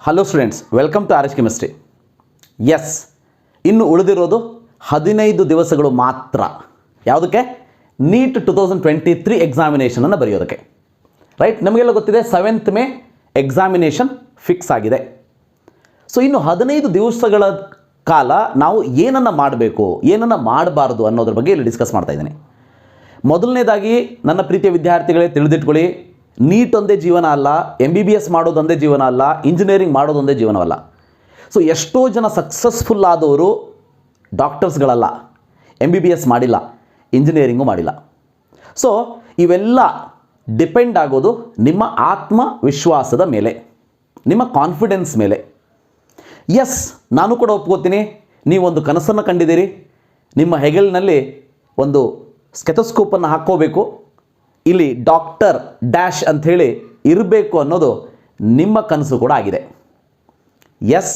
Hello students, welcome to RHchemistry. Yes, ಇನ್ನು ಉಳಿದಿರೋದು 15 ದಿವಸಗಳು ಮಾತ್ರ. ಯಾವುದಕ್ಕೆ? ನೀಟ್ 2023 ಎಕ್ಸಾಮಿನೇಷನನ್ನು ಬರೆಯೋದಕ್ಕೆ. ರೈಟ್, ನಮಗೆಲ್ಲ ಗೊತ್ತಿದೆ 7th ಮೇ ಎಕ್ಸಾಮಿನೇಷನ್ ಫಿಕ್ಸ್ ಆಗಿದೆ. ಸೊ ಇನ್ನು 15 ದಿವಸಗಳ ಕಾಲ ನಾವು ಏನನ್ನು ಮಾಡಬೇಕು, ಏನನ್ನು ಮಾಡಬಾರ್ದು ಅನ್ನೋದ್ರ ಬಗ್ಗೆ ಇಲ್ಲಿ ಡಿಸ್ಕಸ್ ಮಾಡ್ತಾ ಇದ್ದೀನಿ. ಮೊದಲನೇದಾಗಿ ನನ್ನ ಪ್ರೀತಿಯ ವಿದ್ಯಾರ್ಥಿಗಳೇ ತಿಳಿದಿಟ್ಕೊಳ್ಳಿ, ನೀಟ್ ಒಂದೇ ಜೀವನ ಅಲ್ಲ, MBBS ಮಾಡೋದೊಂದೇ ಜೀವನ ಅಲ್ಲ, ಇಂಜಿನಿಯರಿಂಗ್ ಮಾಡೋದೊಂದೇ ಜೀವನವಲ್ಲ. ಸೊ ಎಷ್ಟೋ ಜನ ಸಕ್ಸಸ್ಫುಲ್ ಆದವರು ಡಾಕ್ಟರ್ಸ್ಗಳಲ್ಲ, MBBS ಮಾಡಿಲ್ಲ, ಇಂಜಿನಿಯರಿಂಗು ಮಾಡಿಲ್ಲ. ಸೊ ಇವೆಲ್ಲ ಡಿಪೆಂಡ್ ಆಗೋದು ನಿಮ್ಮ ಆತ್ಮವಿಶ್ವಾಸದ ಮೇಲೆ, ನಿಮ್ಮ ಕಾನ್ಫಿಡೆನ್ಸ್ ಮೇಲೆ. ಎಸ್, ನಾನು ಕೂಡ ಒಪ್ಕೋತೀನಿ, ನೀವೊಂದು ಕನಸನ್ನು ಕಂಡಿದ್ದೀರಿ, ನಿಮ್ಮ ಹೆಗಲಿನಲ್ಲಿ ಒಂದು ಸ್ಟೆಥೋಸ್ಕೋಪನ್ನು ಹಾಕ್ಕೋಬೇಕು, ಇಲ್ಲಿ ಡಾಕ್ಟರ್ ಡ್ಯಾಶ್ ಅಂಥೇಳಿ ಇರಬೇಕು ಅನ್ನೋದು ನಿಮ್ಮ ಕನಸು ಕೂಡ ಆಗಿದೆ. ಎಸ್,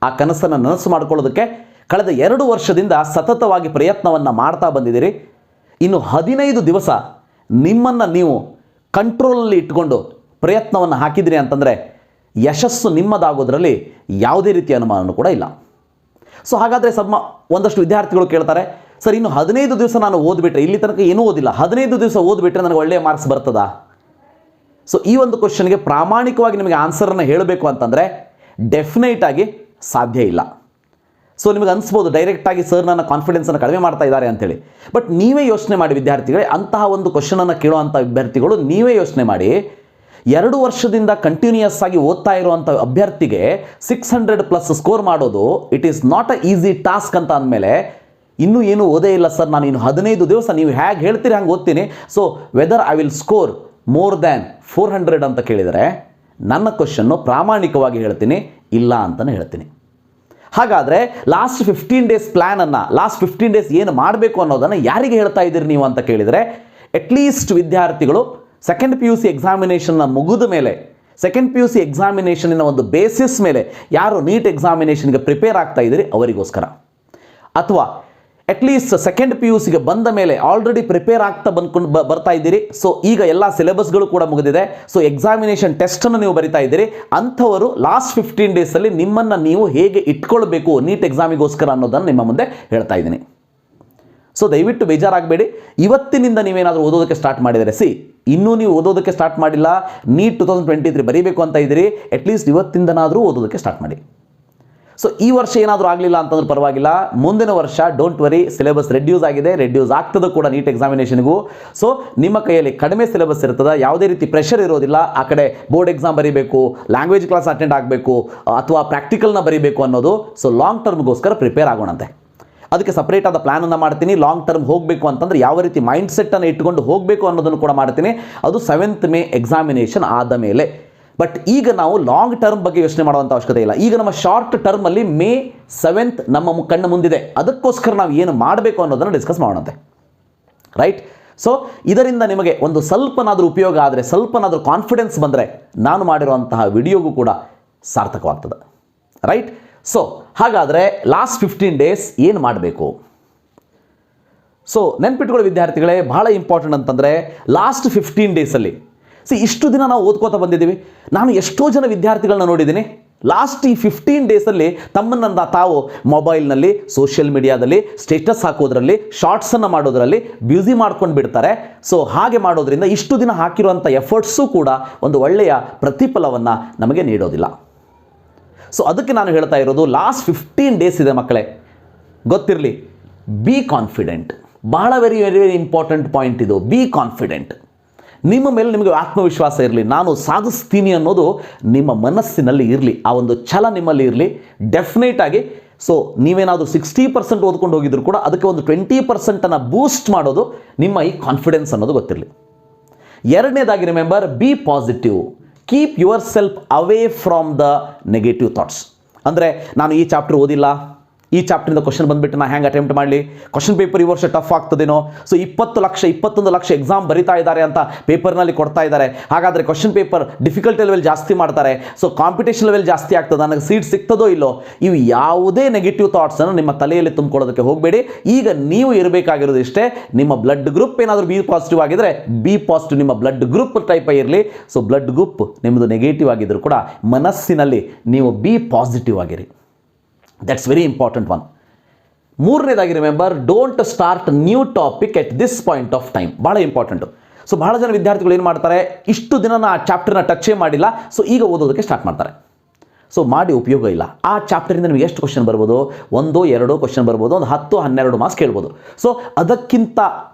ಆ ಕನಸನ್ನು ನನಸು ಮಾಡಿಕೊಳ್ಳೋದಕ್ಕೆ ಕಳೆದ 2 ವರ್ಷದಿಂದ ಸತತವಾಗಿ ಪ್ರಯತ್ನವನ್ನು ಮಾಡ್ತಾ ಬಂದಿದ್ದೀರಿ. ಇನ್ನು 15 ದಿವಸ ನಿಮ್ಮನ್ನು ನೀವು ಕಂಟ್ರೋಲಲ್ಲಿ ಇಟ್ಕೊಂಡು ಪ್ರಯತ್ನವನ್ನು ಹಾಕಿದಿರಿ ಅಂತಂದರೆ ಯಶಸ್ಸು ನಿಮ್ಮದಾಗೋದ್ರಲ್ಲಿ ಯಾವುದೇ ರೀತಿಯ ಅನುಮಾನವೂ ಕೂಡ ಇಲ್ಲ. ಸೊ ಹಾಗಾದರೆ ಒಂದಷ್ಟು ವಿದ್ಯಾರ್ಥಿಗಳು ಕೇಳ್ತಾರೆ, ಸರ್ ಇನ್ನು 15 ದಿವಸ ನಾನು ಓದ್ಬಿಟ್ರೆ, ಇಲ್ಲಿ ತನಕ ಏನೂ ಓದಿಲ್ಲ, 15 ದಿವಸ ಓದ್ಬಿಟ್ರೆ ನನಗೆ ಒಳ್ಳೆಯ ಮಾರ್ಕ್ಸ್ ಬರ್ತದಾ? ಸೊ ಈ ಒಂದು ಕ್ವಶನ್ಗೆ ಪ್ರಾಮಾಣಿಕವಾಗಿ ನಿಮಗೆ ಆನ್ಸರನ್ನು ಹೇಳಬೇಕು ಅಂತಂದರೆ ಡೆಫಿನೆಟ್ ಆಗಿ ಸಾಧ್ಯ ಇಲ್ಲ. ಸೊ ನಿಮಗೆ ಅನಿಸ್ಬೋದು ಡೈರೆಕ್ಟಾಗಿ ಸರ್ ನನ್ನ ಕಾನ್ಫಿಡೆನ್ಸನ್ನು ಕಡಿಮೆ ಮಾಡ್ತಾ ಇದ್ದಾರೆ ಅಂತೇಳಿ. ಬಟ್ ನೀವೇ ಯೋಚನೆ ಮಾಡಿ ವಿದ್ಯಾರ್ಥಿಗಳೇ, ಅಂತಹ ಒಂದು ಕ್ವಶನನ್ನು ಕೇಳುವಂಥ ವಿದ್ಯಾರ್ಥಿಗಳು ನೀವೇ ಯೋಚನೆ ಮಾಡಿ. 2 ವರ್ಷದಿಂದ ಕಂಟಿನ್ಯೂಯಸ್ ಆಗಿ ಓದ್ತಾ ಇರುವಂಥ ಅಭ್ಯರ್ಥಿಗೆ 600+ ಸ್ಕೋರ್ ಮಾಡೋದು it is not a easy task ಅಂತ ಅಂದಮೇಲೆ, ಇನ್ನೂ ಏನು ಓದೇ ಇಲ್ಲ ಸರ್, ನಾನು ಇನ್ನು 15 ದಿವಸ ನೀವು ಹೇಗೆ ಹೇಳ್ತೀರಿ ಹಂಗೆ ಓದ್ತೀನಿ, so whether I will score more than 400 ಅಂತ ಕೇಳಿದರೆ ನನ್ನ ಕ್ವಶನ್ನು ಪ್ರಾಮಾಣಿಕವಾಗಿ ಹೇಳ್ತೀನಿ, ಇಲ್ಲ ಅಂತಲೇ ಹೇಳ್ತೀನಿ. ಹಾಗಾದರೆ ಲಾಸ್ಟ್ 15 ಡೇಸ್ ಪ್ಲ್ಯಾನನ್ನು, ಲಾಸ್ಟ್ 15 ಡೇಸ್ ಏನು ಮಾಡಬೇಕು ಅನ್ನೋದನ್ನು ಯಾರಿಗೆ ಹೇಳ್ತಾ ಇದ್ದೀರಿ ನೀವು ಅಂತ ಕೇಳಿದರೆ, ಅಟ್ಲೀಸ್ಟ್ ವಿದ್ಯಾರ್ಥಿಗಳು ಸೆಕೆಂಡ್ PUC ಎಕ್ಸಾಮಿನೇಷನ್ನ ಮುಗಿದ ಮೇಲೆ, ಸೆಕೆಂಡ್ PUC ಎಕ್ಸಾಮಿನೇಷನಿನ ಒಂದು ಬೇಸಿಸ್ ಮೇಲೆ ಯಾರು ನೀಟ್ ಎಕ್ಸಾಮಿನೇಷನ್ಗೆ ಪ್ರಿಪೇರ್ ಆಗ್ತಾ ಇದ್ದೀರಿ ಅವರಿಗೋಸ್ಕರ, ಅಥವಾ ಅಟ್ಲೀಸ್ಟ್ ಸೆಕೆಂಡ್ PUCಗೆ ಬಂದ ಮೇಲೆ ಆಲ್ರೆಡಿ ಪ್ರಿಪೇರ್ ಆಗ್ತಾ ಬರ್ತಾ ಇದ್ದೀರಿ, ಸೊ ಈಗ ಎಲ್ಲ ಸಿಲೆಬಸ್ಗಳು ಕೂಡ ಮುಗಿದಿದೆ, ಸೊ ಎಕ್ಸಾಮಿನೇಷನ್ ಟೆಸ್ಟನ್ನು ನೀವು ಬರಿತಾ ಇದ್ದೀರಿ, ಅಂಥವರು ಲಾಸ್ಟ್ 15 ಡೇಸಲ್ಲಿ ನಿಮ್ಮನ್ನು ನೀವು ಹೇಗೆ ಇಟ್ಕೊಳ್ಬೇಕು ನೀಟ್ ಎಕ್ಸಾಮಿಗೋಸ್ಕರ ಅನ್ನೋದನ್ನು ನಿಮ್ಮ ಮುಂದೆ ಹೇಳ್ತಾ ಇದ್ದೀನಿ. ಸೊ ದಯವಿಟ್ಟು ಬೇಜಾರಾಗಬೇಡಿ. ಇವತ್ತಿನಿಂದ ನೀವೇನಾದರೂ ಓದೋದಕ್ಕೆ ಸ್ಟಾರ್ಟ್ ಮಾಡಿದರೆ, ಇನ್ನೂ ನೀವು ಓದೋದಕ್ಕೆ ಸ್ಟಾರ್ಟ್ ಮಾಡಿಲ್ಲ, ನೀಟ್ 2023 ಬರೀಬೇಕು ಅಂತ ಇದ್ದೀರಿ, ಅಟ್ಲೀಸ್ಟ್ ಇವತ್ತಿಂದನಾದರೂ ಓದೋದಕ್ಕೆ ಸ್ಟಾರ್ಟ್ ಮಾಡಿ. ಸೊ ಈ ವರ್ಷ ಏನಾದರೂ ಆಗಲಿಲ್ಲ ಅಂತಂದ್ರೆ ಪರವಾಗಿಲ್ಲ, ಮುಂದಿನ ವರ್ಷ ಡೋಂಟ್ ವರಿ, ಸಿಲೆಬಸ್ ರೆಡ್ಯೂಸ್ ಆಗಿದೆ, ರೆಡ್ಯೂಸ್ ಆಗ್ತದೆ ಕೂಡ ನೀಟ್ ಎಕ್ಸಾಮಿನೇಷನ್ಗೂ. ಸೊ ನಿಮ್ಮ ಕೈಯಲ್ಲಿ ಕಡಿಮೆ ಸಿಲೆಬಸ್ ಇರ್ತದೆ, ಯಾವುದೇ ರೀತಿ ಪ್ರೆಷರ್ ಇರೋದಿಲ್ಲ. ಆ ಕಡೆ ಬೋರ್ಡ್ ಎಕ್ಸಾಮ್ ಬರೀಬೇಕು, ಲ್ಯಾಂಗ್ವೇಜ್ ಕ್ಲಾಸ್ ಅಟೆಂಡ್ ಆಗಬೇಕು, ಅಥವಾ ಪ್ರಾಕ್ಟಿಕಲ್ನ ಬರೀಬೇಕು ಅನ್ನೋದು. ಸೊ ಲಾಂಗ್ ಟರ್ಮ್ಗೋಸ್ಕರ ಪ್ರಿಪೇರ್ ಆಗೋಣಂತೆ. ಅದಕ್ಕೆ ಸಪ್ರೇಟ್ ಆದ ಪ್ಲ್ಯಾನನ್ನು ಮಾಡ್ತೀನಿ. ಲಾಂಗ್ ಟರ್ಮ್ ಹೋಗಬೇಕು ಅಂತಂದರೆ ಯಾವ ರೀತಿ ಮೈಂಡ್ ಸೆಟ್ಟನ್ನು ಇಟ್ಕೊಂಡು ಹೋಗಬೇಕು ಅನ್ನೋದನ್ನು ಕೂಡ ಮಾಡ್ತೀನಿ. ಅದು 7th ಮೇ ಎಕ್ಸಾಮಿನೇಷನ್ ಆದ ಮೇಲೆ. ಬಟ್ ಈಗ ನಾವು ಲಾಂಗ್ ಟರ್ಮ್ ಬಗ್ಗೆ ಯೋಚನೆ ಮಾಡುವಂಥ ಅವಶ್ಯಕತೆ ಇಲ್ಲ. ಈಗ ನಮ್ಮ ಶಾರ್ಟ್ ಟರ್ಮಲ್ಲಿ May 7th ನಮ್ಮ ಕಣ್ಣು ಮುಂದಿದೆ. ಅದಕ್ಕೋಸ್ಕರ ನಾವು ಏನು ಮಾಡಬೇಕು ಅನ್ನೋದನ್ನು ಡಿಸ್ಕಸ್ ಮಾಡೋಣಂತೆ. ರೈಟ್, ಸೊ ಇದರಿಂದ ನಿಮಗೆ ಒಂದು ಸ್ವಲ್ಪನಾದರೂ ಉಪಯೋಗ ಆದರೆ, ಸ್ವಲ್ಪನಾದರೂ ಕಾನ್ಫಿಡೆನ್ಸ್ ಬಂದರೆ, ನಾನು ಮಾಡಿರುವಂತಹ ವಿಡಿಯೋಗೂ ಕೂಡ ಸಾರ್ಥಕವಾಗ್ತದೆ. ರೈಟ್, ಸೊ ಹಾಗಾದರೆ ಲಾಸ್ಟ್ 15 ಡೇಸ್ ಏನು ಮಾಡಬೇಕು? ಸೊ ನೆನ್ಪಿಟ್ಕೊಳ್ಳಿ ವಿದ್ಯಾರ್ಥಿಗಳೇ, ಬಹಳ ಇಂಪಾರ್ಟೆಂಟ್ ಅಂತಂದರೆ ಲಾಸ್ಟ್ 15 ಡೇಸಲ್ಲಿ ಇಷ್ಟು ದಿನ ನಾವು ಓದ್ಕೋತಾ ಬಂದಿದ್ದೀವಿ. ನಾನು ಎಷ್ಟೋ ಜನ ವಿದ್ಯಾರ್ಥಿಗಳನ್ನ ನೋಡಿದ್ದೀನಿ, ಲಾಸ್ಟ್ ಈ 15 ಡೇಸಲ್ಲಿ ತಮ್ಮನ್ನು ತಾವು ಮೊಬೈಲ್ನಲ್ಲಿ, ಸೋಷಿಯಲ್ ಮೀಡಿಯಾದಲ್ಲಿ ಸ್ಟೇಟಸ್ ಹಾಕೋದ್ರಲ್ಲಿ, ಶಾರ್ಟ್ಸನ್ನು ಮಾಡೋದ್ರಲ್ಲಿ ಬ್ಯುಸಿ ಮಾಡ್ಕೊಂಡು ಬಿಡ್ತಾರೆ. ಸೊ ಹಾಗೆ ಮಾಡೋದ್ರಿಂದ ಇಷ್ಟು ದಿನ ಹಾಕಿರುವಂಥ ಎಫರ್ಟ್ಸು ಕೂಡ ಒಂದು ಒಳ್ಳೆಯ ಪ್ರತಿಫಲವನ್ನು ನಮಗೆ ನೀಡೋದಿಲ್ಲ. ಸೊ ಅದಕ್ಕೆ ನಾನು ಹೇಳ್ತಾ ಇರೋದು, ಲಾಸ್ಟ್ 15 ಡೇಸ್ ಇದೆ ಮಕ್ಕಳೇ, ಗೊತ್ತಿರಲಿ, ಬಿ ಕಾನ್ಫಿಡೆಂಟ್. ಬಹಳ very very very important point ಇದು. Be confident. ನಿಮ್ಮ ಮೇಲೆ ನಿಮಗೆ ಆತ್ಮವಿಶ್ವಾಸ ಇರಲಿ, ನಾನು ಸಾಧಿಸ್ತೀನಿ ಅನ್ನೋದು ನಿಮ್ಮ ಮನಸ್ಸಿನಲ್ಲಿ ಇರಲಿ, ಆ ಒಂದು ಛಲ ನಿಮ್ಮಲ್ಲಿ ಇರಲಿ. ಡೆಫಿನೆಟ್ ಆಗಿ ಸೊ ನೀವೇನಾದರೂ 60% ಓದ್ಕೊಂಡು ಹೋಗಿದ್ರು ಕೂಡ ಅದಕ್ಕೆ ಒಂದು 20% ಬೂಸ್ಟ್ ಮಾಡೋದು ನಿಮ್ಮ ಈ ಕಾನ್ಫಿಡೆನ್ಸ್ ಅನ್ನೋದು ಗೊತ್ತಿರಲಿ. ಎರಡನೇದಾಗಿ remember, B positive. Keep yourself away from the negative thoughts. ಅಂದರೆ ನಾನು ಈ ಚಾಪ್ಟರ್ ಓದಿಲ್ಲ, ಈ ಚಾಪ್ಟರಿಂದ ಕ್ವಶನ್ ಬಂದುಬಿಟ್ಟು ನಾನು ಹೆಂಗೆ ಅಟೆಂಪ್ಟ್ ಮಾಡಲಿ, ಕ್ವಶನ್ ಪೇಪರ್ ಈ ವರ್ಷ ಟಫ್ ಆಗ್ತದೇನೋ, ಸೊ 20 ಲಕ್ಷ 21 ಲಕ್ಷ ಎಕ್ಸಾಮ್ ಬರಿತಾ ಇದ್ದಾರೆ ಅಂತ ಪೇಪರ್ನಲ್ಲಿ ಕೊಡ್ತಾ ಇದ್ದಾರೆ, ಹಾಗಾದರೆ ಕ್ವಶನ್ ಪೇಪರ್ ಡಿಫಿಕಲ್ಟಿ ಲೆವೆಲ್ ಜಾಸ್ತಿ ಮಾಡ್ತಾರೆ, ಸೊ ಕಾಂಪಿಟೇಷನ್ ಲೆವೆಲ್ ಜಾಸ್ತಿ ಆಗ್ತದೆ, ನನಗೆ ಸೀಟ್ ಸಿಗ್ತದೋ ಇಲ್ಲೋ, ಇವು ಯಾವುದೇ ನೆಗೆಟಿವ್ ಥಾಟ್ಸನ್ನು ನಿಮ್ಮ ತಲೆಯಲ್ಲಿ ತುಂಬಿಕೊಳ್ಳೋದಕ್ಕೆ ಹೋಗಬೇಡಿ. ಈಗ ನೀವು ಇರಬೇಕಾಗಿರೋದು ಇಷ್ಟೇ, ನಿಮ್ಮ ಬ್ಲಡ್ ಗ್ರೂಪ್ ಏನಾದರೂ ಬಿ ಪಾಸಿಟಿವ್ ಆಗಿದ್ರೆ ಬಿ ಪಾಸಿಟಿವ್ ನಿಮ್ಮ ಬ್ಲಡ್ ಗ್ರೂಪ್ ಟೈಪ್ ಇರಲಿ. ಸೊ ಬ್ಲಡ್ ಗ್ರೂಪ್ ನಿಮ್ಮದು ನೆಗೆಟಿವ್ ಆಗಿದ್ರು ಕೂಡ ಮನಸ್ಸಿನಲ್ಲಿ ನೀವು ಬಿ ಪಾಸಿಟಿವ್ ಆಗಿರಿ. That's very important one. ಮೂರನೇದಾಗಿ remember, don't start new topic at this point of time. ಭಾಳ ಇಂಪಾರ್ಟೆಂಟು. ಸೊ ಭಾಳ ಜನ ವಿದ್ಯಾರ್ಥಿಗಳು ಏನು ಮಾಡ್ತಾರೆ, ಇಷ್ಟು ದಿನ ಆ ಚಾಪ್ಟರ್ನ ಟಚ್ಚೇ ಮಾಡಿಲ್ಲ, ಸೊ ಈಗ ಓದೋದಕ್ಕೆ ಸ್ಟಾರ್ಟ್ ಮಾಡ್ತಾರೆ. ಸೊ ಮಾಡಿ ಉಪಯೋಗ ಇಲ್ಲ. ಆ ಚಾಪ್ಟರಿಂದ ನಿಮಗೆ ಎಷ್ಟು ಕ್ವಶನ್ ಬರ್ಬೋದು, 1-2 ಕ್ವಶನ್ ಬರ್ಬೋದು, ಒಂದು 10-12 ಮಾರ್ಕ್ಸ್ ಕೇಳ್ಬೋದು. ಸೊ ಅದಕ್ಕಿಂತ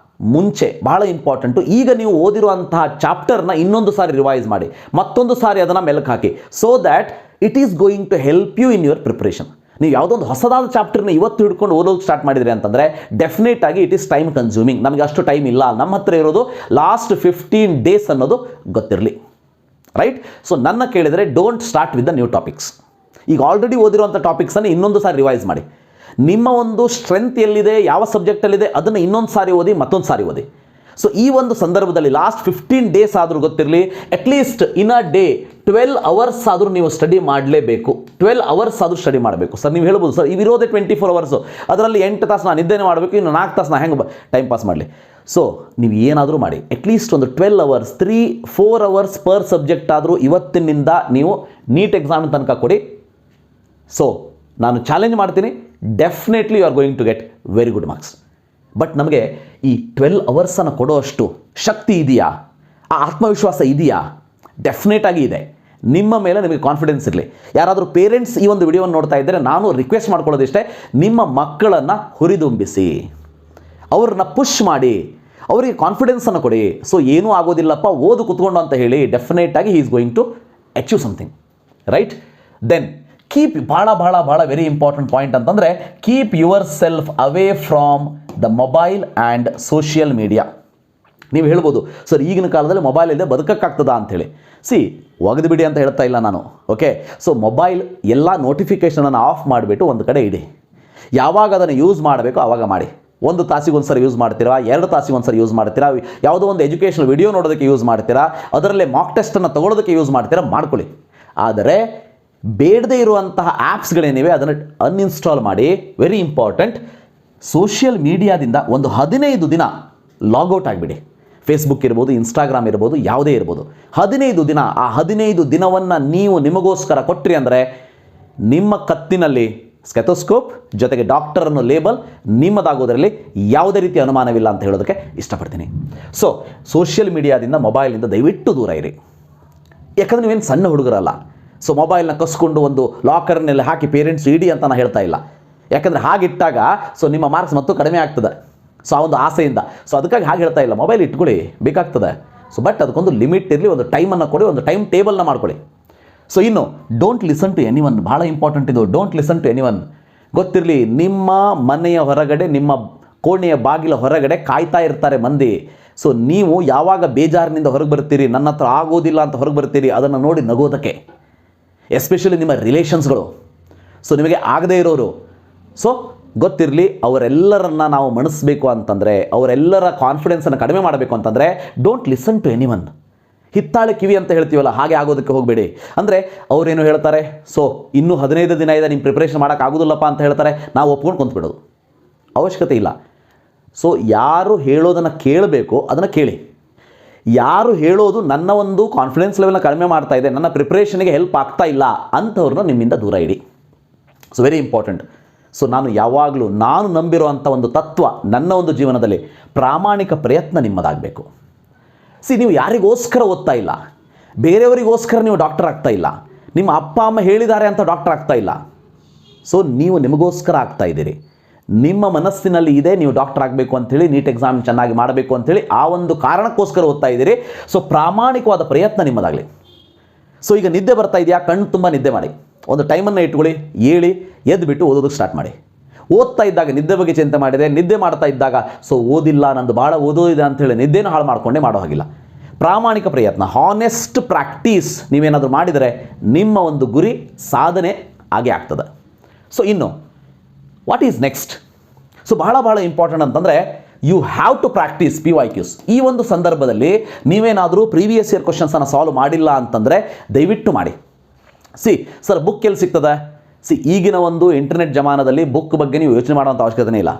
ಮುಂಚೆ ಭಾಳ ಇಂಪಾರ್ಟೆಂಟು, ಈಗ ನೀವು ಓದಿರುವಂತಹ ಚಾಪ್ಟರ್ನ ಇನ್ನೊಂದು ಸಾರಿ ರಿವೈಸ್ ಮಾಡಿ, ಮತ್ತೊಂದು ಸಾರಿ ಅದನ್ನು ಮೆಲುಕು ಹಾಕಿ, so that it is going to help you in your preparation. ನೀವು ಯಾವುದೊಂದು ಹೊಸದಾದ ಚಾಪ್ಟರ್ನ ಇವತ್ತು ಹಿಡ್ಕೊಂಡು ಓದೋಕ್ಕೆ ಸ್ಟಾರ್ಟ್ ಮಾಡಿದ್ರಿ ಅಂತಂದರೆ ಡೆಫಿನೆಟ್ ಆಗಿ ಇಟ್ ಈಸ್ ಟೈಮ್ ಕನ್ಸ್ಯೂಮಿಂಗ್. ನಮಗೆ ಅಷ್ಟು ಟೈಮ್ ಇಲ್ಲ, ನಮ್ಮ ಹತ್ರ ಇರೋದು ಲಾಸ್ಟ್ 15 ಡೇಸ್ ಅನ್ನೋದು ಗೊತ್ತಿರಲಿ, ರೈಟ್? ಸೊ ನನ್ನ ಕೇಳಿದರೆ don't start with the new topics. ಈಗ ಆಲ್ರೆಡಿ ಓದಿರುವಂಥ ಟಾಪಿಕ್ಸನ್ನು ಇನ್ನೊಂದು ಸಾರಿ ರಿವೈಸ್ ಮಾಡಿ. ನಿಮ್ಮ ಒಂದು ಸ್ಟ್ರೆಂತ್ ಎಲ್ಲಿದೆ, ಯಾವ ಸಬ್ಜೆಕ್ಟಲ್ಲಿದೆ ಅದನ್ನು ಇನ್ನೊಂದು ಸಾರಿ ಓದಿ, ಮತ್ತೊಂದು ಸಾರಿ ಓದಿ. ಸೊ ಈ ಒಂದು ಸಂದರ್ಭದಲ್ಲಿ ಲಾಸ್ಟ್ 15 ಡೇಸ್ ಆದರೂ ಗೊತ್ತಿರಲಿ, at least in a day 12 hours ಆದರೂ ನೀವು ಸ್ಟಡಿ ಮಾಡಲೇಬೇಕು. 12 ಅವರ್ಸ್ ಆದರೂ ಸ್ಟಡಿ ಮಾಡಬೇಕು. ಸರ್ ನೀವು ಹೇಳ್ಬೋದು, ಸರ್ ಇವಿರೋದೇ 24 ಅವರ್ಸು, ಅದರಲ್ಲಿ 8 ತಾಸು ನಾನು ನಿದ್ದೆನೇ ಮಾಡಬೇಕು, ಇನ್ನು 4 ತಾಸು ನಾನು ಹೆಂಗೆ ಟೈಮ್ ಪಾಸ್ ಮಾಡಲಿ? ಸೊ ನೀವು ಏನಾದರೂ ಮಾಡಿ, ಅಟ್ಲೀಸ್ಟ್ ಒಂದು 12 ಅವರ್ಸ್ 3-4 ಅವರ್ಸ್ ಪರ್ ಸಬ್ಜೆಕ್ಟ್ ಆದರೂ ಇವತ್ತಿನಿಂದ ನೀವು ನೀಟ್ ಎಕ್ಸಾಮ್ ತನಕ ಕೊಡಿ. ಸೊ ನಾನು ಚಾಲೆಂಜ್ ಮಾಡ್ತೀನಿ, definitely you are going to get very good marks. But ನಮಗೆ ಈ 12 ಅವರ್ಸನ್ನು ಕೊಡೋಷ್ಟು ಶಕ್ತಿ ಇದೆಯಾ, ಆ ಆತ್ಮವಿಶ್ವಾಸ ಇದೆಯಾ? ಡೆಫಿನೆಟ್ ಆಗಿ ಇದೆ. ನಿಮ್ಮ ಮೇಲೆ ನಿಮಗೆ ಕಾನ್ಫಿಡೆನ್ಸ್ ಇರಲಿ. ಯಾರಾದರೂ ಪೇರೆಂಟ್ಸ್ ಈ ಒಂದು ವಿಡಿಯೋವನ್ನು ನೋಡ್ತಾ ಇದ್ದರೆ ನಾನು ರಿಕ್ವೆಸ್ಟ್ ಮಾಡ್ಕೊಳ್ಳೋದಿಷ್ಟೇ, ನಿಮ್ಮ ಮಕ್ಕಳನ್ನು ಹುರಿದುಂಬಿಸಿ, ಅವ್ರನ್ನ ಪುಷ್ ಮಾಡಿ, ಅವರಿಗೆ ಕಾನ್ಫಿಡೆನ್ಸನ್ನು ಕೊಡಿ. ಸೊ ಏನೂ ಆಗೋದಿಲ್ಲಪ್ಪ, ಓದು ಕುತ್ಕೊಂಡು ಅಂತ ಹೇಳಿ, ಡೆಫಿನೆಟ್ ಆಗಿ he is going to achieve something, right? Then keep, ಭಾಳ ವೆರಿ ಇಂಪಾರ್ಟೆಂಟ್ ಪಾಯಿಂಟ್ ಅಂತಂದರೆ, keep yourself away from the mobile and social media. ನೀವು ಹೇಳ್ಬೋದು, ಸರ್ ಈಗಿನ ಕಾಲದಲ್ಲಿ ಮೊಬೈಲ್ ಇಲ್ಲದೆ ಬದುಕಕ್ಕಾಗ್ತದ ಅಂಥೇಳಿ. ಒಗೆದು ಬಿಡಿ ಅಂತ ಹೇಳ್ತಾ ಇಲ್ಲ ನಾನು, ಓಕೆ? ಸೊ ಮೊಬೈಲ್ ಎಲ್ಲ ನೋಟಿಫಿಕೇಷನನ್ನು ಆಫ್ ಮಾಡಿಬಿಟ್ಟು ಒಂದು ಕಡೆ ಇಡಿ. ಯಾವಾಗ ಅದನ್ನು ಯೂಸ್ ಮಾಡಬೇಕು ಆವಾಗ ಮಾಡಿ. 1 ತಾಸಿಗೆ ಒಂದು ಸರಿ ಯೂಸ್ ಮಾಡ್ತೀರಾ, 2 ತಾಸಿಗೆ ಒಂದು ಸರಿ ಯೂಸ್ ಮಾಡ್ತೀರಾ, ಯಾವುದೋ ಒಂದು ಎಜುಕೇಷನಲ್ ವಿಡಿಯೋ ನೋಡೋದಕ್ಕೆ ಯೂಸ್ ಮಾಡ್ತೀರಾ, ಅದರಲ್ಲೇ ಮಾಕ್ ಟೆಸ್ಟನ್ನು ತೊಗೊಳೋದಕ್ಕೆ ಯೂಸ್ ಮಾಡ್ತೀರಾ, ಮಾಡ್ಕೊಳ್ಳಿ. ಆದರೆ ಬೇಡದೇ ಇರುವಂತಹ ಆ್ಯಪ್ಸ್ಗಳೇನಿವೆ ಅದನ್ನು ಅನ್ಇನ್ಸ್ಟಾಲ್ ಮಾಡಿ. Very important. ಸೋಷಿಯಲ್ ಮೀಡಿಯಾದಿಂದ ಒಂದು 15 ದಿನ ಲಾಗೌಟ್ ಆಗಿಬಿಡಿ. ಫೇಸ್ಬುಕ್ ಇರ್ಬೋದು, ಇನ್ಸ್ಟಾಗ್ರಾಮ್ ಇರ್ಬೋದು, ಯಾವುದೇ ಇರ್ಬೋದು. 15 ದಿನ, ಆ 15 ದಿನವನ್ನು ನೀವು ನಿಮಗೋಸ್ಕರ ಕೊಟ್ರಿ ಅಂದರೆ ನಿಮ್ಮ ಕತ್ತಿನಲ್ಲಿ ಸ್ಟೆಥೋಸ್ಕೋಪ್ ಜೊತೆಗೆ ಡಾಕ್ಟರ್ ಅನ್ನೋ ಲೇಬಲ್ ನಿಮ್ಮದಾಗೋದರಲ್ಲಿ ಯಾವುದೇ ರೀತಿ ಅನುಮಾನವಿಲ್ಲ ಅಂತ ಹೇಳೋದಕ್ಕೆ ಇಷ್ಟಪಡ್ತೀನಿ. ಸೊ ಸೋಷಿಯಲ್ ಮೀಡಿಯಾದಿಂದ, ಮೊಬೈಲಿಂದ ದಯವಿಟ್ಟು ದೂರ ಇರಿ. ಯಾಕಂದರೆ ನೀವೇನು ಸಣ್ಣ ಹುಡುಗರಲ್ಲ. ಸೊ ಮೊಬೈಲ್ನ ಕಸ್ಕೊಂಡು ಒಂದು ಲಾಕರ್ನಲ್ಲಿ ಹಾಕಿ ಪೇರೆಂಟ್ಸ್ ಇಡಿ ಅಂತ ನಾನು ಹೇಳ್ತಾ ಇಲ್ಲ. ಯಾಕಂದರೆ ಹಾಗಿಟ್ಟಾಗ ಸೊ ನಿಮ್ಮ ಮಾರ್ಕ್ಸ್ ಮತ್ತೂ ಕಡಿಮೆ ಆಗ್ತದೆ. ಸೊ ಆ ಒಂದು ಆಸೆಯಿಂದ, ಸೊ ಅದಕ್ಕಾಗಿ ಹಾಗೆ ಹೇಳ್ತಾ ಇಲ್ಲ, ಮೊಬೈಲ್ ಇಟ್ಕೊಳ್ಳಿ ಬೇಕಾಗ್ತದೆ. ಸೊ ಬಟ್ ಅದಕ್ಕೊಂದು ಲಿಮಿಟ್ ಇರಲಿ, ಒಂದು ಟೈಮನ್ನು ಕೊಡಿ, ಒಂದು ಟೈಮ್ ಟೇಬಲ್ನ ಮಾಡ್ಕೊಳ್ಳಿ. ಸೊ ಇನ್ನು ಡೋಂಟ್ ಲಿಸನ್ ಟು ಎನಿವನ್. ಭಾಳ ಇಂಪಾರ್ಟೆಂಟ್ ಇದು, ಡೋಂಟ್ ಲಿಸನ್ ಟು ಎನಿವನ್. ಗೊತ್ತಿರಲಿ, ನಿಮ್ಮ ಮನೆಯ ಹೊರಗಡೆ, ನಿಮ್ಮ ಕೋಣೆಯ ಬಾಗಿಲ ಹೊರಗಡೆ ಕಾಯ್ತಾ ಇರ್ತಾರೆ ಮಂದಿ. ಸೊ ನೀವು ಯಾವಾಗ ಬೇಜಾರಿನಿಂದ ಹೊರಗೆ ಬರ್ತೀರಿ, ನನ್ನ ಹತ್ರ ಆಗೋದಿಲ್ಲ ಅಂತ ಹೊರಗೆ ಬರ್ತೀರಿ, ಅದನ್ನು ನೋಡಿ ನಗೋದಕ್ಕೆ. ಎಸ್ಪೆಷಲಿ ನಿಮ್ಮ ರಿಲೇಷನ್ಸ್ಗಳು, ಸೊ ನಿಮಗೆ ಆಗದೇ ಇರೋರು. ಸೊ ಗೊತ್ತಿರಲಿ, ಅವರೆಲ್ಲರನ್ನ ನಾವು ಮಣಿಸ್ಬೇಕು ಅಂತಂದರೆ, ಅವರೆಲ್ಲರ ಕಾನ್ಫಿಡೆನ್ಸನ್ನು ಕಡಿಮೆ ಮಾಡಬೇಕು ಅಂತಂದರೆ ಡೋಂಟ್ ಲಿಸನ್ ಟು ಎನಿವನ್. ಹಿತ್ತಾಳೆ ಕಿವಿ ಅಂತ ಹೇಳ್ತೀವಲ್ಲ, ಹಾಗೆ ಆಗೋದಕ್ಕೆ ಹೋಗಬೇಡಿ. ಅಂದರೆ ಅವರೇನು ಹೇಳ್ತಾರೆ, ಸೊ ಇನ್ನೂ 15 ದಿನ ಇದೆ, ನಿಮ್ಮ ಪ್ರಿಪ್ರೇಷನ್ ಮಾಡೋಕ್ಕಾಗೋದಿಲ್ಲಪ್ಪ ಅಂತ ಹೇಳ್ತಾರೆ, ನಾವು ಒಪ್ಕೊಂಡು ಕುಂತ್ಬಿಡೋದು ಅವಶ್ಯಕತೆ ಇಲ್ಲ. ಸೊ ಯಾರು ಹೇಳೋದನ್ನು ಕೇಳಬೇಕು ಅದನ್ನು ಕೇಳಿ. ಯಾರು ಹೇಳೋದು ನನ್ನ ಒಂದು ಕಾನ್ಫಿಡೆನ್ಸ್ ಲೆವೆಲ್ನ ಕಡಿಮೆ ಮಾಡ್ತಾ ಇದೆ, ನನ್ನ ಪ್ರಿಪ್ರೇಷನ್ಗೆ ಹೆಲ್ಪ್ ಆಗ್ತಾ ಇಲ್ಲ ಅಂಥವ್ರನ್ನ ನಿಮ್ಮಿಂದ ದೂರ ಇಡಿ. So very important. ಸೊ ನಾನು ಯಾವಾಗಲೂ ನಾನು ನಂಬಿರುವಂಥ ಒಂದು ತತ್ವ ನನ್ನ ಒಂದು ಜೀವನದಲ್ಲಿ, ಪ್ರಾಮಾಣಿಕ ಪ್ರಯತ್ನ ನಿಮ್ಮದಾಗಬೇಕು. ನೀವು ಯಾರಿಗೋಸ್ಕರ ಓದ್ತಾ ಇಲ್ಲ, ಬೇರೆಯವರಿಗೋಸ್ಕರ ನೀವು ಡಾಕ್ಟರ್ ಆಗ್ತಾ ಇಲ್ಲ, ನಿಮ್ಮ ಅಪ್ಪ ಅಮ್ಮ ಹೇಳಿದ್ದಾರೆ ಅಂತ ಡಾಕ್ಟರ್ ಆಗ್ತಾ ಇಲ್ಲ. ಸೊ ನೀವು ನಿಮಗೋಸ್ಕರ ಆಗ್ತಾ ಇದ್ದೀರಿ. ನಿಮ್ಮ ಮನಸ್ಸಿನಲ್ಲಿ ಇದೆ ನೀವು ಡಾಕ್ಟರ್ ಆಗಬೇಕು ಅಂಥೇಳಿ, ನೀಟ್ ಎಕ್ಸಾಮ್ ಚೆನ್ನಾಗಿ ಮಾಡಬೇಕು ಅಂಥೇಳಿ, ಆ ಒಂದು ಕಾರಣಕ್ಕೋಸ್ಕರ ಓದ್ತಾ ಇದ್ದೀರಿ. ಸೊ ಪ್ರಾಮಾಣಿಕವಾದ ಪ್ರಯತ್ನ ನಿಮ್ಮದಾಗಲಿ. ಸೊ ಈಗ ನಿದ್ದೆ ಬರ್ತಾ ಇದೆಯಾ, ಕಣ್ಣು ತುಂಬ ನಿದ್ದೆ ಮಾಡಿ, ಒಂದು ಟೈಮನ್ನು ಇಟ್ಕೊಳ್ಳಿ, ಏಳಿ ಎದ್ದುಬಿಟ್ಟು ಓದೋದಕ್ಕೆ ಸ್ಟಾರ್ಟ್ ಮಾಡಿ. ಓದ್ತಾ ಇದ್ದಾಗ ನಿದ್ದೆ ಬಗ್ಗೆ ಚಿಂತೆ ಮಾಡಿದೆ, ನಿದ್ದೆ ಮಾಡ್ತಾ ಇದ್ದಾಗ ಸೊ ಓದಿಲ್ಲ, ನಂದು ಭಾಳ ಓದೋದಿದೆ ಅಂಥೇಳಿ ನಿದ್ದೆನೂ ಹಾಳು ಮಾಡಿಕೊಂಡೇ ಮಾಡೋ ಹಾಗಿಲ್ಲ. ಪ್ರಾಮಾಣಿಕ ಪ್ರಯತ್ನ, ಹಾನೆಸ್ಟ್ ಪ್ರಾಕ್ಟೀಸ್ ನೀವೇನಾದರೂ ಮಾಡಿದರೆ ನಿಮ್ಮ ಒಂದು ಗುರಿ ಸಾಧನೆ ಆಗೇ ಆಗ್ತದೆ. ಸೊ ಇನ್ನು ವಾಟ್ ಈಸ್ ನೆಕ್ಸ್ಟ್? ಸೊ ಬಹಳ ಇಂಪಾರ್ಟೆಂಟ್ ಅಂತಂದರೆ you have to practise PYQs. ಈ ಒಂದು ಸಂದರ್ಭದಲ್ಲಿ ನೀವೇನಾದರೂ ಪ್ರೀವಿಯಸ್ ಇಯರ್ ಕ್ವಶನ್ಸನ್ನು ಸಾಲ್ವ್ ಮಾಡಿಲ್ಲ ಅಂತಂದರೆ ದಯವಿಟ್ಟು ಮಾಡಿ. ಸರ್ ಬುಕ್ ಎಲ್ಲಿ ಸಿಗ್ತದೆ? ಈಗಿನ ಒಂದು ಇಂಟರ್ನೆಟ್ ಜಮಾನದಲ್ಲಿ ಬುಕ್ ಬಗ್ಗೆ ನೀವು ಯೋಚನೆ ಮಾಡುವಂಥ ಅವಶ್ಯಕತೆ ಇಲ್ಲ.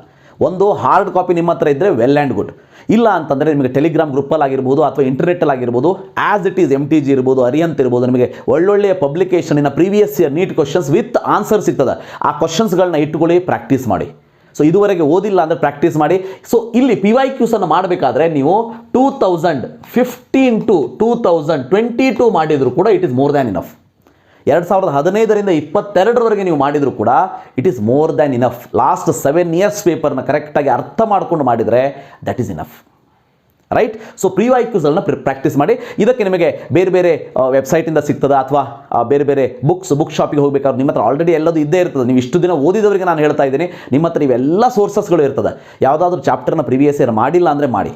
ಒಂದು ಹಾರ್ಡ್ ಕಾಪಿ ನಿಮ್ಮ ಹತ್ರ ಇದ್ದರೆ ವೆಲ್ ಆ್ಯಂಡ್ ಗುಡ್. ಇಲ್ಲ ಅಂತಂದರೆ ನಿಮಗೆ ಟೆಲಿಗ್ರಾಮ್ ಗ್ರೂಪಲ್ಲಿ ಆಗಿರ್ಬೋದು ಅಥವಾ ಇಂಟರ್ನೆಟ್ಟಲ್ಲಿ ಆಗಿರ್ಬೋದು, ಆ್ಯಸ್ ಇಟ್ ಈಸ್ MTG ಇರ್ಬೋದು, ಅರಿಯಂತ್ ಇರ್ಬೋದು, ನಿಮಗೆ ಒಳ್ಳೊಳ್ಳೆಯ ಪಬ್ಲಿಕೇಶನಿನ previous year NEET questions with answer ಸಿಗ್ತದೆ. ಆ ಕ್ವಶನ್ಸ್ಗಳನ್ನ ಇಟ್ಕೊಳ್ಳಿ, ಪ್ರಾಕ್ಟೀಸ್ ಮಾಡಿ. ಸೊ ಇದುವರೆಗೆ ಓದಿಲ್ಲ ಅಂದರೆ ಪ್ರಾಕ್ಟೀಸ್ ಮಾಡಿ. ಸೊ ಇಲ್ಲಿ PYQಸನ್ನು ಮಾಡಬೇಕಾದ್ರೆ ನೀವು 2015 to 2022 ಮಾಡಿದರೂ ಕೂಡ it is more than enough. 2015ರಿಂದ 22ರವರೆಗೆ ನೀವು ಮಾಡಿದರೂ ಕೂಡ it is more than enough. Last 7 years ಪೇಪರ್ನ ಕರೆಕ್ಟಾಗಿ ಅರ್ಥ ಮಾಡ್ಕೊಂಡು ಮಾಡಿದರೆ that is enough, right? So PYQsಗಳನ್ನ ಪ್ರಾಕ್ಟೀಸ್ ಮಾಡಿ. ಇದಕ್ಕೆ ನಿಮಗೆ ಬೇರೆ ವೆಬ್ಸೈಟಿಂದ ಸಿಗ್ತದೆ ಅಥವಾ ಬೇರೆ ಬುಕ್ ಶಾಪಿಗೆ ಹೋಗಬೇಕಾದ್ರೆ ನಿಮ್ಮ ಹತ್ರ ಆಲ್ರೆಡಿ ಎಲ್ಲದು ಇದ್ದೇ ಇರ್ತದೆ. ನೀವು ಇಷ್ಟು ದಿನ ಓದಿದವರಿಗೆ ನಾನು ಹೇಳ್ತಾ ಇದ್ದೀನಿ, ನಿಮ್ಮ ಹತ್ರ ಇವೆಲ್ಲ ಸೋರ್ಸಸ್ಗಳು ಇರ್ತದೆ. ಯಾವುದಾದ್ರೂ ಚಾಪ್ಟರ್ನ ಪ್ರಿವಿಯಸ್ ಇಯರ್ ಮಾಡಿಲ್ಲ ಅಂದರೆ ಮಾಡಿ.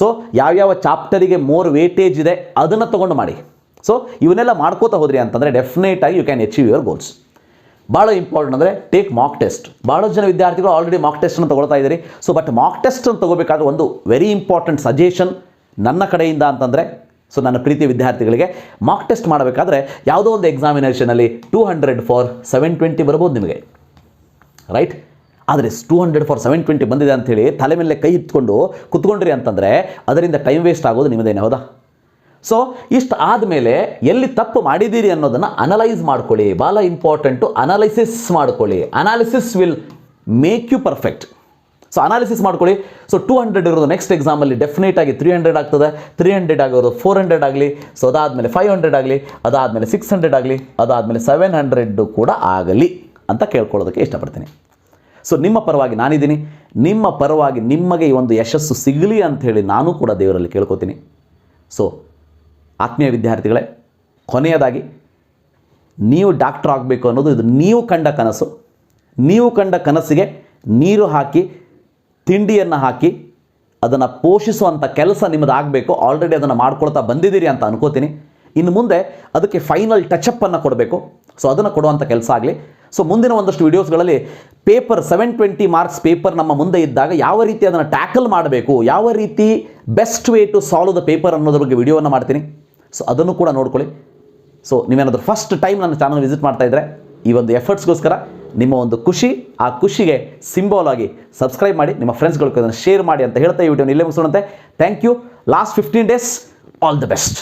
ಸೊ ಯಾವ್ಯಾವ ಚಾಪ್ಟರಿಗೆ ಮೋರ್ ವೇಟೇಜ್ ಇದೆ ಅದನ್ನು ತೊಗೊಂಡು ಮಾಡಿ. ಸೊ ಇವನ್ನೆಲ್ಲ ಮಾಡ್ಕೋತಾ ಹೋದ್ರಿ ಅಂತಂದರೆ ಡೆಫಿನೆಟಾಗಿ you can achieve your goals. ಭಾಳ ಇಂಪಾರ್ಟೆಂಟ್ ಅಂದರೆ ಟೇಕ್ ಮಾಕ್ ಟೆಸ್ಟ್. ಭಾಳ ಜನ ವಿದ್ಯಾರ್ಥಿಗಳು ಆಲ್ರೆಡಿ ಮಾಕ್ ಟೆಸ್ಟನ್ನು ತೊಗೊಳ್ತಾ ಇದ್ದೀರಿ. ಸೊ ಬಟ್ ಮಾಕ್ ಟೆಸ್ಟನ್ನು ತೊಗೋಬೇಕಾದ್ರೆ ಒಂದು ವೆರಿ ಇಂಪಾರ್ಟೆಂಟ್ ಸಜೆಷನ್ ನನ್ನ ಕಡೆಯಿಂದ ಅಂತಂದರೆ, ಸೊ ನನ್ನ ಪ್ರೀತಿಯ ವಿದ್ಯಾರ್ಥಿಗಳಿಗೆ ಮಾಕ್ ಟೆಸ್ಟ್ ಮಾಡಬೇಕಾದ್ರೆ ಯಾವುದೋ ಒಂದು ಎಕ್ಸಾಮಿನೇಷನಲ್ಲಿ 200 for 720 ಬರ್ಬೋದು ನಿಮಗೆ, ರೈಟ್? ಆದರೆ 200 for 720 ಬಂದಿದೆ ಅಂಥೇಳಿ ತಲೆ ಮೇಲೆ ಕೈ ಇಟ್ಕೊಂಡು ಕುತ್ಕೊಂಡ್ರಿ ಅಂತಂದರೆ ಅದರಿಂದ ಟೈಮ್ ವೇಸ್ಟ್ ಆಗೋದು ನಿಮ್ಮದೇನೆ, ಹೌದಾ? ಸೊ ಇಷ್ಟು ಆದಮೇಲೆ ಎಲ್ಲಿ ತಪ್ಪು ಮಾಡಿದ್ದೀರಿ ಅನ್ನೋದನ್ನು ಅನಲೈಸ್ ಮಾಡ್ಕೊಳ್ಳಿ. ಭಾಳ ಇಂಪಾರ್ಟೆಂಟು, ಅನಾಲಿಸಿಸ್ ಮಾಡ್ಕೊಳ್ಳಿ. Analysis will make you perfect. So analysis ಮಾಡ್ಕೊಳ್ಳಿ. ಸೊ 200 ಇರೋದು ನೆಕ್ಸ್ಟ್ ಎಕ್ಸಾಮಲ್ಲಿ ಡೆಫಿನೆಟಾಗಿ 300 ಆಗ್ತದೆ. 300 ಆಗೋದು 400 ಆಗಲಿ, ಸೊ ಅದಾದಮೇಲೆ 500 ಆಗಲಿ, ಅದಾದಮೇಲೆ 600 ಆಗಲಿ, ಅದಾದಮೇಲೆ 700 ಕೂಡ ಆಗಲಿ ಅಂತ ಕೇಳ್ಕೊಳ್ಳೋದಕ್ಕೆ ಇಷ್ಟಪಡ್ತೀನಿ. ಸೊ ನಿಮ್ಮ ಪರವಾಗಿ ನಾನಿದ್ದೀನಿ, ನಿಮ್ಮ ಪರವಾಗಿ ನಿಮಗೆ ಈ ಒಂದು ಯಶಸ್ಸು ಸಿಗಲಿ ಅಂಥೇಳಿ ನಾನು ಕೂಡ ದೇವರಲ್ಲಿ ಕೇಳ್ಕೊತೀನಿ. ಸೊ ಆತ್ಮೀಯ ವಿದ್ಯಾರ್ಥಿಗಳೇ, ಕೊನೆಯದಾಗಿ ನೀವು ಡಾಕ್ಟರ್ ಆಗಬೇಕು ಅನ್ನೋದು ಇದು ನೀವು ಕಂಡ ಕನಸು. ನೀವು ಕಂಡ ಕನಸಿಗೆ ನೀರು ಹಾಕಿ ತಿಂಡಿಯನ್ನು ಹಾಕಿ ಅದನ್ನು ಪೋಷಿಸುವಂಥ ಕೆಲಸ ನಿಮ್ಮದಾಗಬೇಕು. ಆಲ್ರೆಡಿ ಅದನ್ನು ಮಾಡ್ಕೊಳ್ತಾ ಬಂದಿದ್ದೀರಿ ಅಂತ ಅನ್ಕೋತೀನಿ. ಇನ್ನು ಮುಂದೆ ಅದಕ್ಕೆ ಫೈನಲ್ ಟಚಪ್ಪನ್ನು ಕೊಡಬೇಕು. ಸೊ ಅದನ್ನು ಕೊಡುವಂಥ ಕೆಲಸ ಆಗಲಿ. ಸೊ ಮುಂದಿನ ಒಂದಷ್ಟು ವೀಡಿಯೋಸ್ಗಳಲ್ಲಿ ಪೇಪರ್ 720 ಮಾರ್ಕ್ಸ್ ಪೇಪರ್ ನಮ್ಮ ಮುಂದೆ ಇದ್ದಾಗ ಯಾವ ರೀತಿ ಅದನ್ನು ಟ್ಯಾಕಲ್ ಮಾಡಬೇಕು, ಯಾವ ರೀತಿ best way to solve the paper ಅನ್ನೋದ್ರ ಬಗ್ಗೆ ವಿಡಿಯೋವನ್ನು ಮಾಡ್ತೀನಿ. ಸೊ ಅದನ್ನು ಕೂಡ ನೋಡ್ಕೊಳ್ಳಿ. ಸೊ ನೀವೇನಾದರೂ ಫಸ್ಟ್ ಟೈಮ್ ನನ್ನ ಚಾನಲ್ ವಿಸಿಟ್ ಮಾಡ್ತಾ ಇದ್ದರೆ ಈ ಒಂದು ಎಫರ್ಟ್ಸ್ಗೋಸ್ಕರ ನಿಮ್ಮ ಒಂದು ಖುಷಿ, ಆ ಖುಷಿಗೆ ಸಿಂಬಲ್ ಆಗಿ ಸಬ್ಸ್ಕ್ರೈಬ್ ಮಾಡಿ, ನಿಮ್ಮ ಫ್ರೆಂಡ್ಸ್ಗಳಿಗೆ ಅದನ್ನು ಶೇರ್ ಮಾಡಿ ಅಂತ ಹೇಳ್ತಾ ಈ ವಿಡಿಯೋನ ಇಲ್ಲೇ ಮುಗಿಸೋಣಂತೆ. Thank you. Last 15 days, all the best.